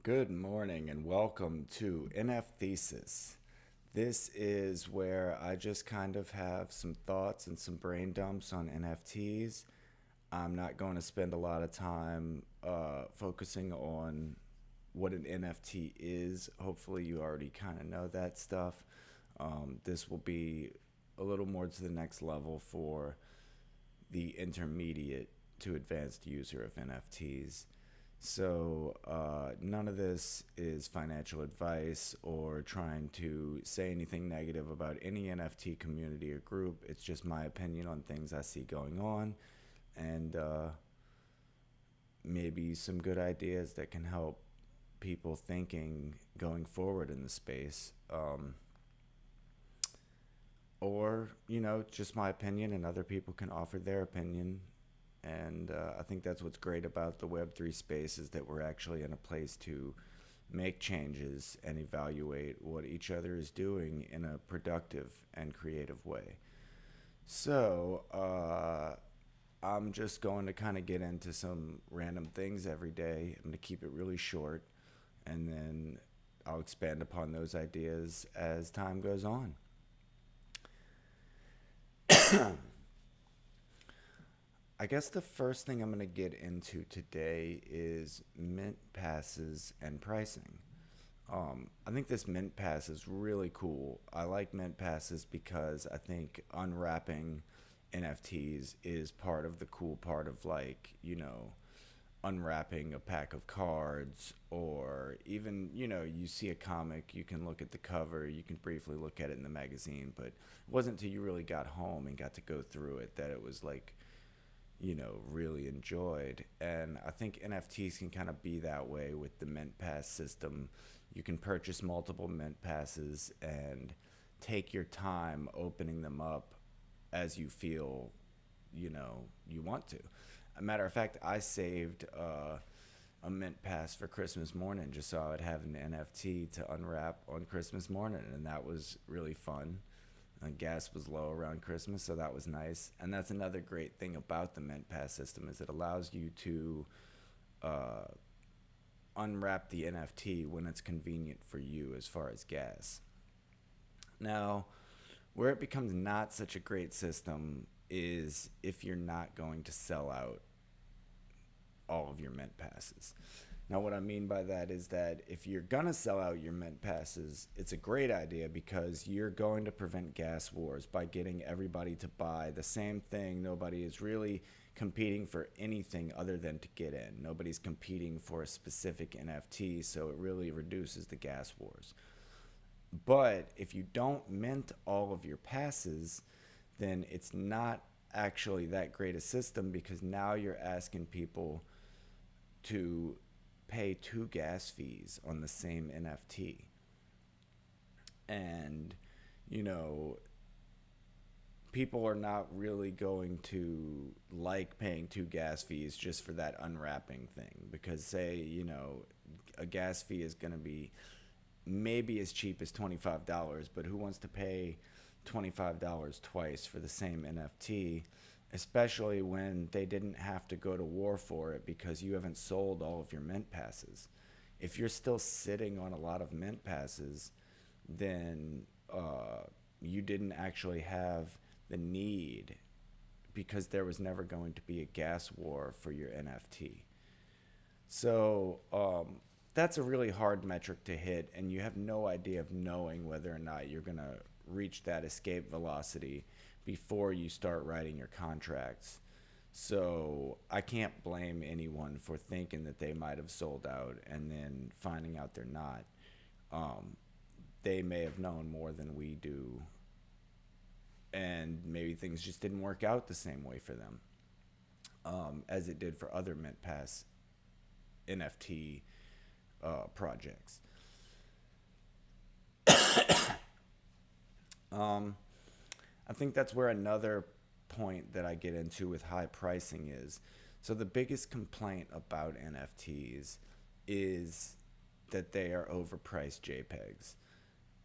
Good morning and welcome to NFThesis. This is where I just kind of have some thoughts and some brain dumps on NFTs. I'm not going to spend a lot of time focusing on what an NFT is. Hopefully, you already kind of know that stuff. This will be a little more to the next level for the intermediate to advanced user of NFTs. So, none of this is financial advice or trying to say anything negative about any NFT community or group. It's just my opinion on things I see going on and maybe some good ideas that can help people thinking going forward in the space. Or, just my opinion, and other people can offer their opinion. And I think that's what's great about the Web3 space is that we're actually in a place to make changes and evaluate what each other is doing in a productive and creative way. So, I'm just going to kind of get into some random things every day. I'm going to keep it really short, and then I'll expand upon those ideas as time goes on. I guess the first thing I'm going to get into today is mint passes and pricing. I think this mint pass is really cool. I like mint passes because I think unwrapping NFTs is part of the cool part of unwrapping a pack of cards, or even, you see a comic, you can look at the cover, you can briefly look at it in the magazine, but it wasn't until you really got home and got to go through it that it was like, really enjoyed. And I think NFTs can kind of be that way with the Mint Pass system. You can purchase multiple Mint Passes and take your time opening them up as you feel, you want to. A matter of fact, I saved a Mint Pass for Christmas morning just so I would have an NFT to unwrap on Christmas morning, and that was really fun. Gas was low around Christmas, so that was nice. And that's another great thing about the Mint Pass system is it allows you to uh, unwrap the NFT when it's convenient for you as far as gas. Now, where it becomes not such a great system is if you're not going to sell out all of your Mint Passes. Now, what I mean by that is that if you're going to sell out your Mint Passes, it's a great idea because you're going to prevent gas wars by getting everybody to buy the same thing. Nobody is really competing for anything other than to get in. Nobody's competing for a specific NFT, so it really reduces the gas wars. But if you don't mint all of your passes, then it's not actually that great a system because now you're asking people to pay two gas fees on the same NFT. And, you know, people are not really going to like paying two gas fees just for that unwrapping thing because, say, a gas fee is going to be maybe as cheap as $25, but who wants to pay $25 twice for the same NFT, especially when they didn't have to go to war for it because you haven't sold all of your mint passes. If you're still sitting on a lot of mint passes, then you didn't actually have the need because there was never going to be a gas war for your NFT. So that's a really hard metric to hit, and you have no idea of knowing whether or not you're going to reach that escape velocity before you start writing your contracts. So I can't blame anyone for thinking that they might have sold out and then finding out they're not. Um, they may have known more than we do, and maybe things just didn't work out the same way for them as it did for other Mint Pass NFT projects. Um, I think that's where another point that I get into with high pricing is. So the biggest complaint about NFTs is that they are overpriced JPEGs.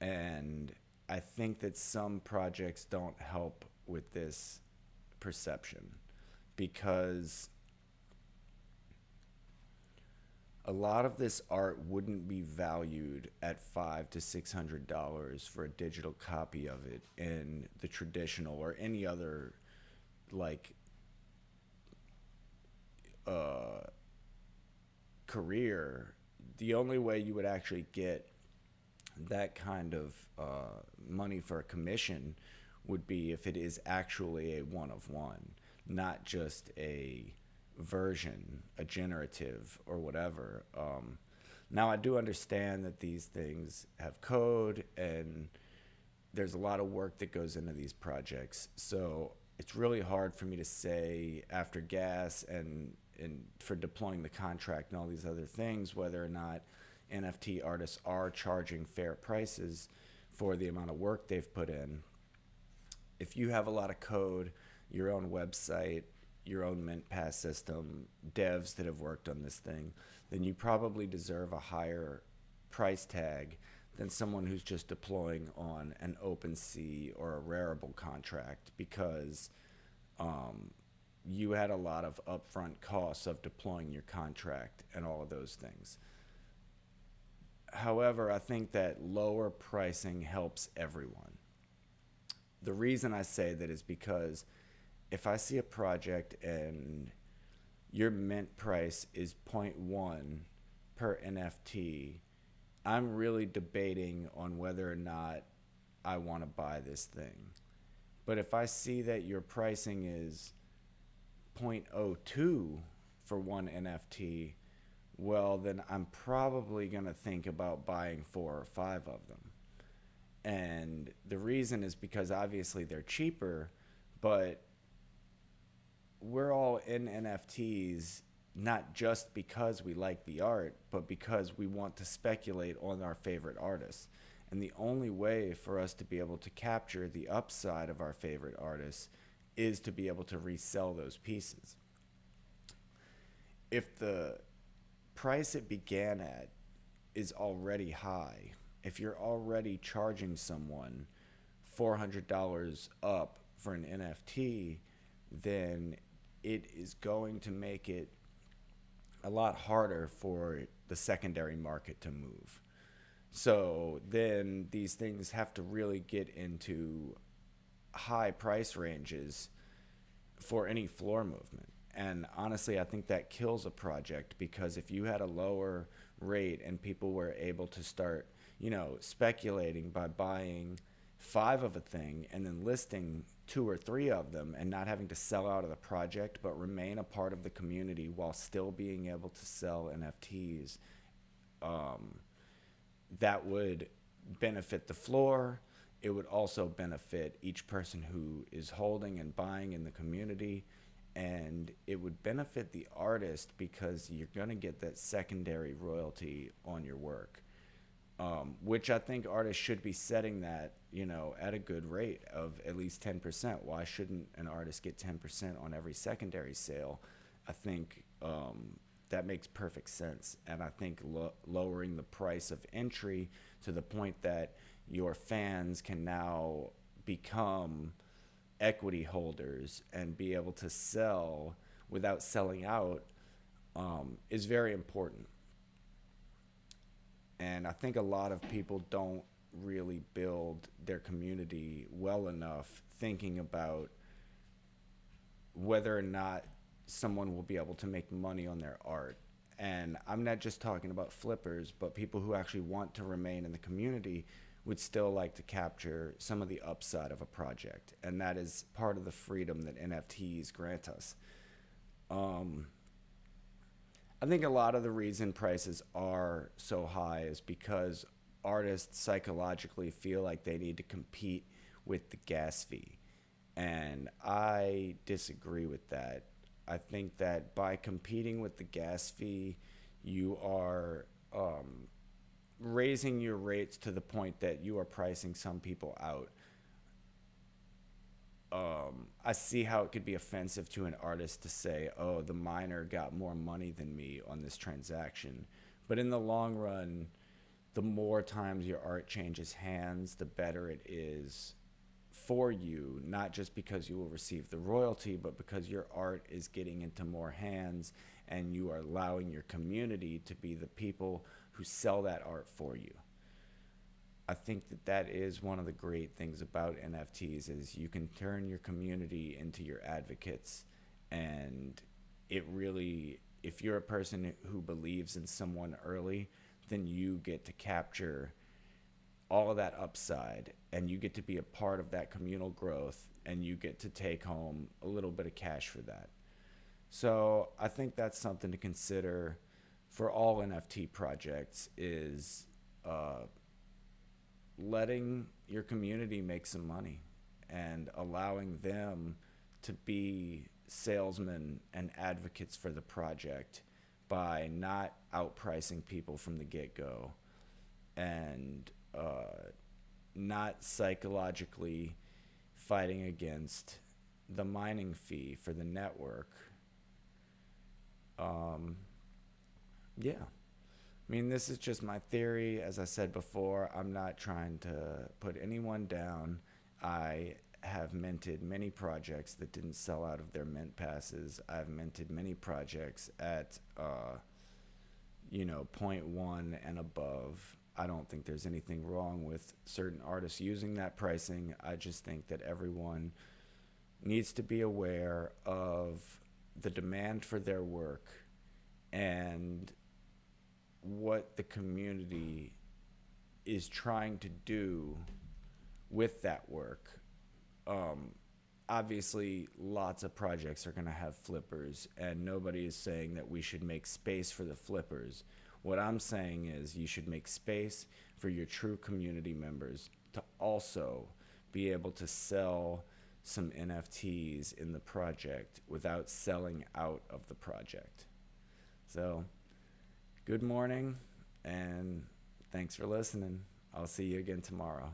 And I think that some projects don't help with this perception because A lot of this art wouldn't be valued at $500 to $600 for a digital copy of it in the traditional or any other like uh, career. The only way you would actually get that kind of money for a commission would be if it is actually a one of one, not just a version, a generative or whatever. Now, I do understand that these things have code and there's a lot of work that goes into these projects. So it's really hard for me to say after gas and for deploying the contract and all these other things whether or not NFT artists are charging fair prices for the amount of work they've put in. If you have a lot of code, your own website, your own Mint Pass system, devs that have worked on this thing, then you probably deserve a higher price tag than someone who's just deploying on an OpenSea or a Rarible contract because you had a lot of upfront costs of deploying your contract and all of those things. However, I think that lower pricing helps everyone. The reason I say that is because if I see a project and your mint price is zero point 0.1 per NFT, I'm really debating on whether or not I want to buy this thing. But if I see that your pricing is 0.02 for one NFT, well, then I'm probably going to think about buying four or five of them. And the reason is because obviously they're cheaper, but we're all in NFTs not just because we like the art, but because we want to speculate on our favorite artists. And the only way for us to be able to capture the upside of our favorite artists is to be able to resell those pieces. If the price it began at is already high, if you're already charging someone $400 up for an NFT, then it is going to make it a lot harder for the secondary market to move. So then these things have to really get into high price ranges for any floor movement. And honestly, I think that kills a project because if you had a lower rate and people were able to start, speculating by buying five of a thing and then listing two or three of them and not having to sell out of the project but remain a part of the community while still being able to sell NFTs, that would benefit the floor. It would also benefit each person who is holding and buying in the community. And it would benefit the artist because you're going to get that secondary royalty on your work, which I think artists should be setting that, at a good rate of at least 10%. Why shouldn't an artist get 10% on every secondary sale? I think that makes perfect sense. And I think lowering the price of entry to the point that your fans can now become equity holders and be able to sell without selling out is very important. And I think a lot of people don't really build their community well enough thinking about whether or not someone will be able to make money on their art. And I'm not just talking about flippers, but people who actually want to remain in the community would still like to capture some of the upside of a project. And that is part of the freedom that NFTs grant us. I think a lot of the reason prices are so high is because artists psychologically feel like they need to compete with the gas fee. And I disagree with that. I think that by competing with the gas fee, you are raising your rates to the point that you are pricing some people out. I see how it could be offensive to an artist to say, oh, the miner got more money than me on this transaction. But in the long run, the more times your art changes hands, the better it is for you, not just because you will receive the royalty, but because your art is getting into more hands and you are allowing your community to be the people who sell that art for you. I think that that is one of the great things about NFTs is you can turn your community into your advocates, and it really, if you're a person who believes in someone early, then you get to capture all of that upside, and you get to be a part of that communal growth, and you get to take home a little bit of cash for that. So I think that's something to consider for all NFT projects is letting your community make some money and allowing them to be salesmen and advocates for the project by not outpricing people from the get-go and not psychologically fighting against the mining fee for the network. Yeah. I mean, this is just my theory. As I said before, I'm not trying to put anyone down. I have minted many projects that didn't sell out of their mint passes. I've minted many projects at, point 0.1 and above. I don't think there's anything wrong with certain artists using that pricing. I just think that everyone needs to be aware of the demand for their work and what the community is trying to do with that work. Obviously, lots of projects are going to have flippers, and nobody is saying that we should make space for the flippers. What I'm saying is you should make space for your true community members to also be able to sell some NFTs in the project without selling out of the project. So, good morning, and thanks for listening. I'll see you again tomorrow.